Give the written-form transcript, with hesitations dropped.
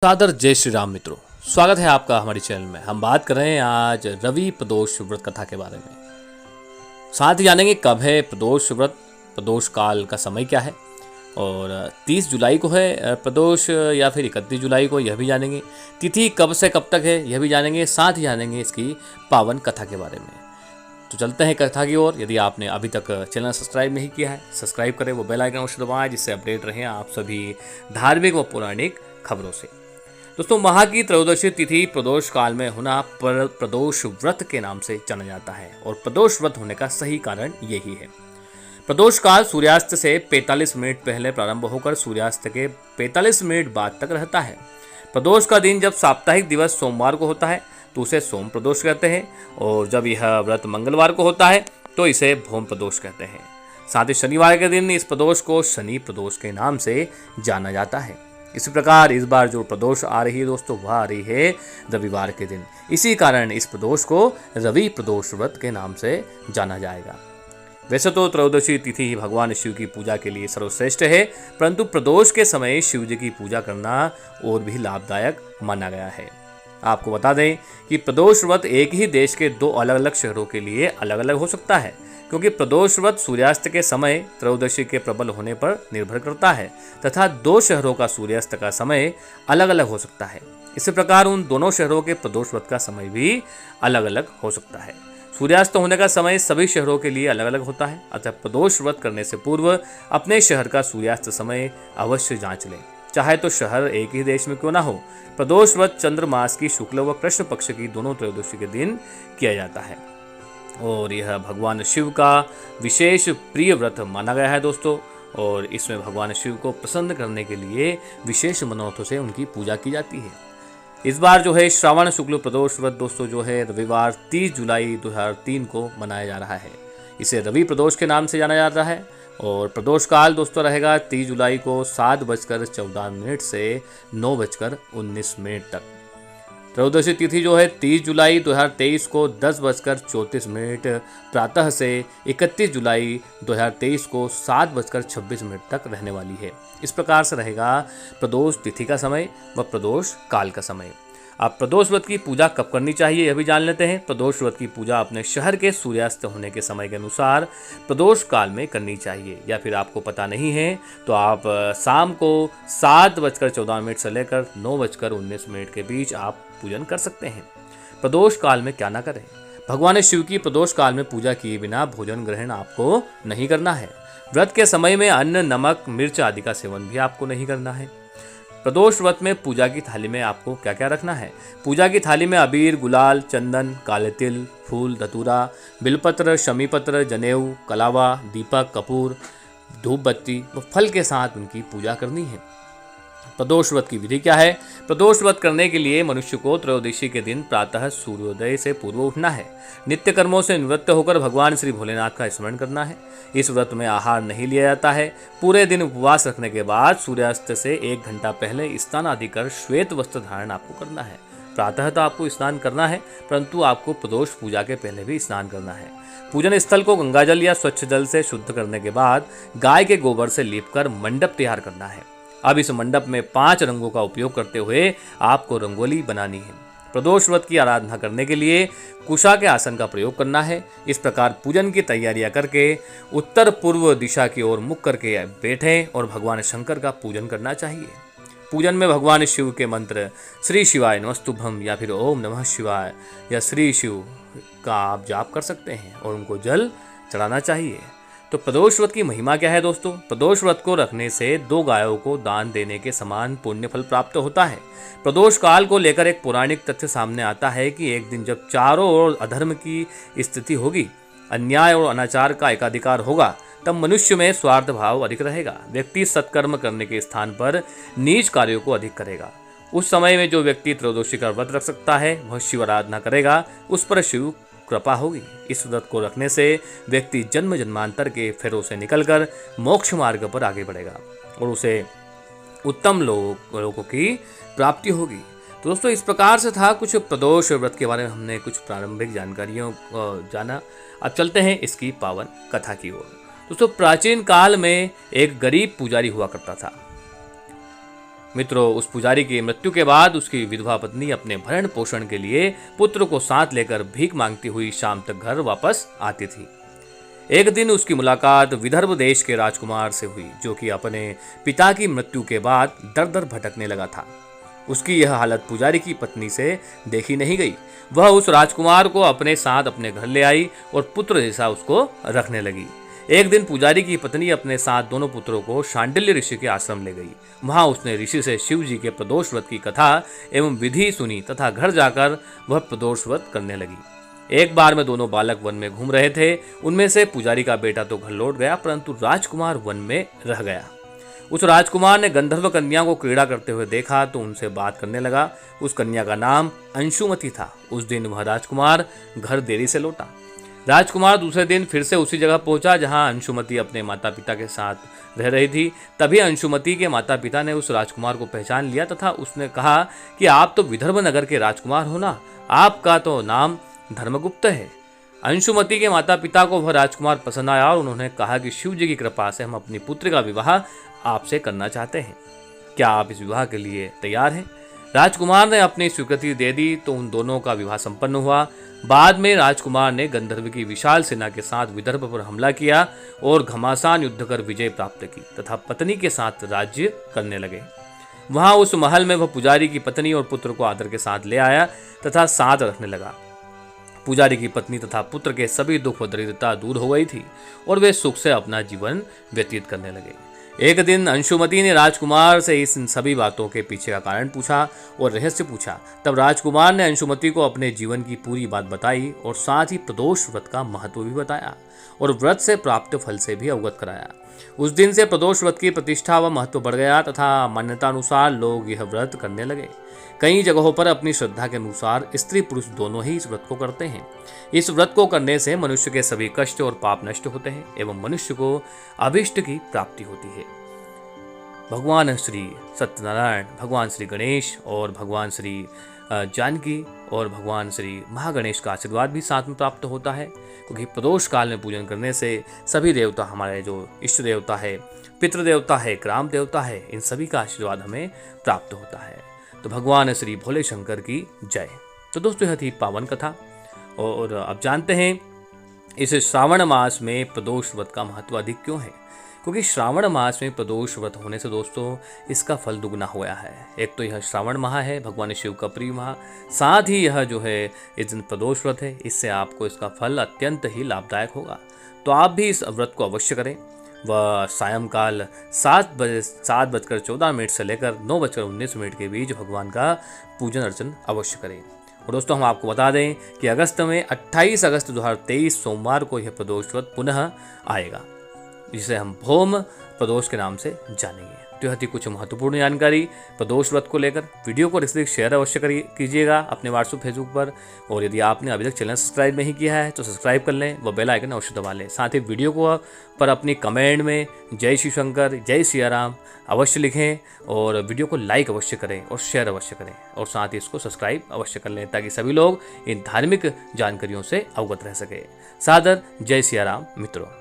सादर जय श्री राम मित्रों, स्वागत है आपका हमारे चैनल में। हम बात कर रहे हैं आज रवि प्रदोष व्रत कथा के बारे में। साथ ही जानेंगे कब है प्रदोष व्रत, प्रदोष काल का समय क्या है और 30 जुलाई को है प्रदोष या फिर 31 जुलाई को, यह भी जानेंगे। तिथि कब से कब तक है यह भी जानेंगे। साथ ही जानेंगे इसकी पावन कथा के बारे में। तो चलते हैं कथा की ओर। यदि आपने अभी तक चैनल सब्सक्राइब नहीं किया है, सब्सक्राइब करें, वो बेल आइकन अवश्य दबाएं जिससे अपडेट रहें आप सभी धार्मिक व पौराणिक खबरों से। दोस्तों, माह की त्रयोदशी तिथि प्रदोष काल में होना प्रदोष व्रत के नाम से जाना जाता है और प्रदोष व्रत होने का सही कारण यही है। प्रदोष काल सूर्यास्त से 45 मिनट पहले प्रारंभ होकर सूर्यास्त के 45 मिनट बाद तक रहता है। प्रदोष का दिन जब साप्ताहिक दिवस सोमवार को होता है तो उसे सोम प्रदोष कहते हैं और जब यह व्रत मंगलवार को होता है तो इसे भौम प्रदोष कहते हैं। साथ ही शनिवार के दिन इस प्रदोष को शनि प्रदोष के नाम से जाना जाता है। इसी प्रकार इस बार जो प्रदोष आ रही है दोस्तों, वह आ रही है रविवार के दिन। इसी कारण इस प्रदोष को रवि प्रदोष व्रत के नाम से जाना जाएगा। वैसे तो त्रयोदशी तिथि ही भगवान शिव की पूजा के लिए सर्वश्रेष्ठ है, परंतु प्रदोष के समय शिव जी की पूजा करना और भी लाभदायक माना गया है। आपको बता दें कि प्रदोष व्रत एक ही देश के दो अलग अलग शहरों के लिए अलग अलग हो सकता है, क्योंकि प्रदोष व्रत सूर्यास्त के समय त्रयोदशी के प्रबल होने पर निर्भर करता है तथा दो शहरों का सूर्यास्त का समय अलग अलग हो सकता है। इसी प्रकार उन दोनों शहरों के प्रदोष व्रत का समय भी अलग अलग हो सकता है। सूर्यास्त होने का समय सभी शहरों के लिए अलग अलग होता है, अतः प्रदोष व्रत करने से पूर्व अपने शहर का सूर्यास्त समय अवश्य जांच लें। चाहे तो शहर एक ही देश में क्यों ना हो, प्रदोष व्रत चंद्र मास की शुक्ल व कृष्ण पक्ष की दोनों त्रयोदशी के दिन किया जाता है और यह भगवान शिव का विशेष प्रिय व्रत माना गया है दोस्तों। और इसमें भगवान शिव को प्रसन्न करने के लिए विशेष मनोरथों से उनकी पूजा की जाती है। इस बार जो है श्रावण शुक्ल प्रदोष व्रत दोस्तों जो है रविवार 30 जुलाई 2003 को मनाया जा रहा है। इसे रवि प्रदोष के नाम से जाना जाता है और प्रदोष काल दोस्तों रहेगा 30 जुलाई को 7:14 से 9:19 तक। त्रयोदशी तिथि जो है 30 जुलाई 2023 को 10:34 प्रातः से 31 जुलाई 2023 को 7:26 तक रहने वाली है। इस प्रकार से रहेगा प्रदोष तिथि का समय व प्रदोष काल का समय। आप प्रदोष व्रत की पूजा कब करनी चाहिए यह भी जान लेते हैं। प्रदोष व्रत की पूजा अपने शहर के सूर्यास्त होने के समय के अनुसार प्रदोष काल में करनी चाहिए, या फिर आपको पता नहीं है तो आप शाम को 7:14 से लेकर 9:19 के बीच आप पूजन कर सकते हैं। प्रदोष काल में क्या ना करें। भगवान शिव की प्रदोष काल में पूजा किए बिना भोजन ग्रहण आपको नहीं करना है। व्रत के समय में अन्न, नमक, मिर्च आदि का सेवन भी आपको नहीं करना है। प्रदोष व्रत में पूजा की थाली में आपको क्या क्या रखना है। पूजा की थाली में अबीर, गुलाल, चंदन, काले तिल, फूल, धतूरा, बिलपत्र, शमीपत्र, जनेऊ, कलावा, दीपक, कपूर, धूप बत्ती व फल के साथ उनकी पूजा करनी है। प्रदोष व्रत की विधि क्या है। प्रदोष व्रत करने के लिए मनुष्य को त्रयोदशी के दिन प्रातः सूर्योदय से पूर्व उठना है। नित्य कर्मों से निवृत्त होकर भगवान श्री भोलेनाथ का स्मरण करना है। इस व्रत में आहार नहीं लिया जाता है। पूरे दिन उपवास रखने के बाद सूर्यास्त से 1 घंटा पहले स्नान आदि कर श्वेत वस्त्र धारण आपको करना है। प्रातः तो आपको स्नान करना है, परंतु आपको प्रदोष पूजा के पहले भी स्नान करना है। पूजन स्थल को गंगाजल या स्वच्छ जल से शुद्ध करने के बाद गाय के गोबर से लीपकर मंडप तैयार करना है। अब इस मंडप में 5 रंगों का उपयोग करते हुए आपको रंगोली बनानी है। प्रदोष व्रत की आराधना करने के लिए कुशा के आसन का प्रयोग करना है। इस प्रकार पूजन की तैयारियां करके उत्तर पूर्व दिशा की ओर मुख करके बैठें और भगवान शंकर का पूजन करना चाहिए। पूजन में भगवान शिव के मंत्र श्री शिवाय नमस्तुभ्यं या फिर ओम नमः शिवाय या श्री शिव का आप जाप कर सकते हैं और उनको जल चढ़ाना चाहिए। तो प्रदोष व्रत की महिमा क्या है दोस्तों। प्रदोष व्रत को रखने से 2 गायों को दान देने के समान पुण्य फल प्राप्त होता है। प्रदोष काल को लेकर एक पौराणिक तथ्य सामने आता है कि एक दिन जब चारों ओर अधर्म की स्थिति होगी, अन्याय और अनाचार का एकाधिकार होगा, तब मनुष्य में स्वार्थ भाव अधिक रहेगा। व्यक्ति सत्कर्म करने के स्थान पर नीच कार्यों को अधिक करेगा। उस समय में जो व्यक्ति त्रयोदशी का व्रत रख सकता है वह शिव आराधना करेगा, उस पर शिव कृपा होगी। इस व्रत को रखने से व्यक्ति जन्म जन्मांतर के फेरों से निकलकर मोक्ष मार्ग पर आगे बढ़ेगा और उसे उत्तम लोगों की प्राप्ति होगी। तो दोस्तों, इस प्रकार से था कुछ प्रदोष व्रत के बारे में हमने कुछ प्रारंभिक जानकारियों जाना। अब चलते हैं इसकी पावन कथा की ओर। दोस्तों, प्राचीन काल में एक गरीब पुजारी हुआ करता था। मित्रों, उस पुजारी की मृत्यु के बाद उसकी विधवा पत्नी अपने भरण पोषण के लिए पुत्र को साथ लेकर भीख मांगती हुई शाम तक घर वापस आती थी। एक दिन उसकी मुलाकात विदर्भ देश के राजकुमार से हुई, जो कि अपने पिता की मृत्यु के बाद दर दर भटकने लगा था। उसकी यह हालत पुजारी की पत्नी से देखी नहीं गई। वह उस राजकुमार को अपने साथ अपने घर ले आई और पुत्र जैसा उसको रखने लगी। एक दिन पुजारी की पत्नी अपने साथ दोनों पुत्रों को शांडिल्य ऋषि के आश्रम ले गई। वहां उसने ऋषि से शिव जी के प्रदोष व्रत की कथा एवं विधि सुनी तथा घर जाकर वह प्रदोष व्रत करने लगी। एक बार में दोनों बालक वन में घूम रहे थे। उनमें से पुजारी का बेटा तो घर लौट गया, परंतु राजकुमार वन में रह गया। उस राजकुमार ने गंधर्व कन्या को क्रीड़ा करते हुए देखा तो उनसे बात करने लगा। उस कन्या का नाम अंशुमति था। उस दिन वह राजकुमार घर देरी से लौटा। राजकुमार दूसरे दिन फिर से उसी जगह पहुंचा जहां अंशुमति अपने माता पिता के साथ रह रही थी। तभी अंशुमति के माता पिता ने उस राजकुमार को पहचान लिया तथा उसने कहा कि आप तो विदर्भ नगर के राजकुमार हो ना, आपका तो नाम धर्मगुप्त है। अंशुमति के माता पिता को वह राजकुमार पसंद आया और उन्होंने कहा कि शिव जी की कृपा से हम अपनी पुत्र का विवाह आपसे करना चाहते हैं। क्या आप इस विवाह के लिए तैयार हैं? राजकुमार ने अपनी स्वीकृति दे दी तो उन दोनों का विवाह संपन्न हुआ। बाद में राजकुमार ने गंधर्व की विशाल सेना के साथ विदर्भ पर हमला किया और घमासान युद्ध कर विजय प्राप्त की तथा पत्नी के साथ राज्य करने लगे। वहां उस महल में वह पुजारी की पत्नी और पुत्र को आदर के साथ ले आया तथा साथ रखने लगा। पुजारी की पत्नी तथा पुत्र के सभी दुख व दरिद्रता दूर हो गई थी और वे सुख से अपना जीवन व्यतीत करने लगे। एक दिन अंशुमति ने राजकुमार से इन सभी बातों के पीछे का कारण पूछा और रहस्य पूछा। तब राजकुमार ने अंशुमति को अपने जीवन की पूरी बात बताई और साथ ही प्रदोष व्रत का महत्व भी बताया और व्रत से प्राप्त फल से भी अवगत कराया। उस दिन से प्रदोष व्रत की प्रतिष्ठा व महत्व बढ़ गया तथा मान्यता अनुसार लोग यह व्रत करने लगे। कई जगहों पर अपनी श्रद्धा के अनुसार स्त्री पुरुष दोनों ही इस व्रत को करते हैं। इस व्रत को करने से मनुष्य के सभी कष्ट और पाप नष्ट होते हैं एवं मनुष्य को अभिष्ट की प्राप्ति होती है। भगवान श्री सत्यनारायण, भगवान श्री गणेश और भगवान श्री जानकी और भगवान श्री महागणेश का आशीर्वाद भी साथ में प्राप्त होता है, क्योंकि प्रदोष काल में पूजन करने से सभी देवता, हमारे जो इष्ट देवता है, पितृ देवता है, ग्राम देवता है, इन सभी का आशीर्वाद हमें प्राप्त होता है। तो भगवान श्री भोले शंकर की जय। तो दोस्तों, यह थी पावन कथा। और अब जानते हैं इस श्रावण मास में प्रदोष व्रत का महत्व अधिक क्यों है। क्योंकि श्रावण मास में प्रदोष व्रत होने से दोस्तों इसका फल दुगना हुआ है। एक तो यह श्रावण माह है, भगवान शिव का प्रिय माह, साथ ही यह जो है इस दिन प्रदोष व्रत है, इससे आपको इसका फल अत्यंत ही लाभदायक होगा। तो आप भी इस व्रत को अवश्य करें। वह सायंकाल 7:14 से लेकर 9:19 के बीच भगवान का पूजन अर्चन अवश्य करें। और दोस्तों, हम आपको बता दें कि अगस्त में 28 अगस्त 2023 सोमवार को यह प्रदोष व्रत पुनः आएगा, जिसे हम भौम प्रदोष के नाम से जानेंगे। तो यह थी कुछ महत्वपूर्ण जानकारी प्रदोष व्रत को लेकर। वीडियो को शेयर अवश्य कीजिएगा अपने व्हाट्सएप, फेसबुक पर। और यदि आपने अभी तक चैनल सब्सक्राइब नहीं किया है तो सब्सक्राइब कर लें व बेल आइकन अवश्य दबा लें। साथ ही वीडियो को पर अपनी कमेंट में जय श्री शंकर, जय सिया राम अवश्य लिखें और वीडियो को लाइक अवश्य करें और शेयर अवश्य करें और साथ ही इसको सब्सक्राइब अवश्य कर लें, ताकि सभी लोग इन धार्मिक जानकारियों से अवगत रह सके। सादर जय सिया राम मित्रों।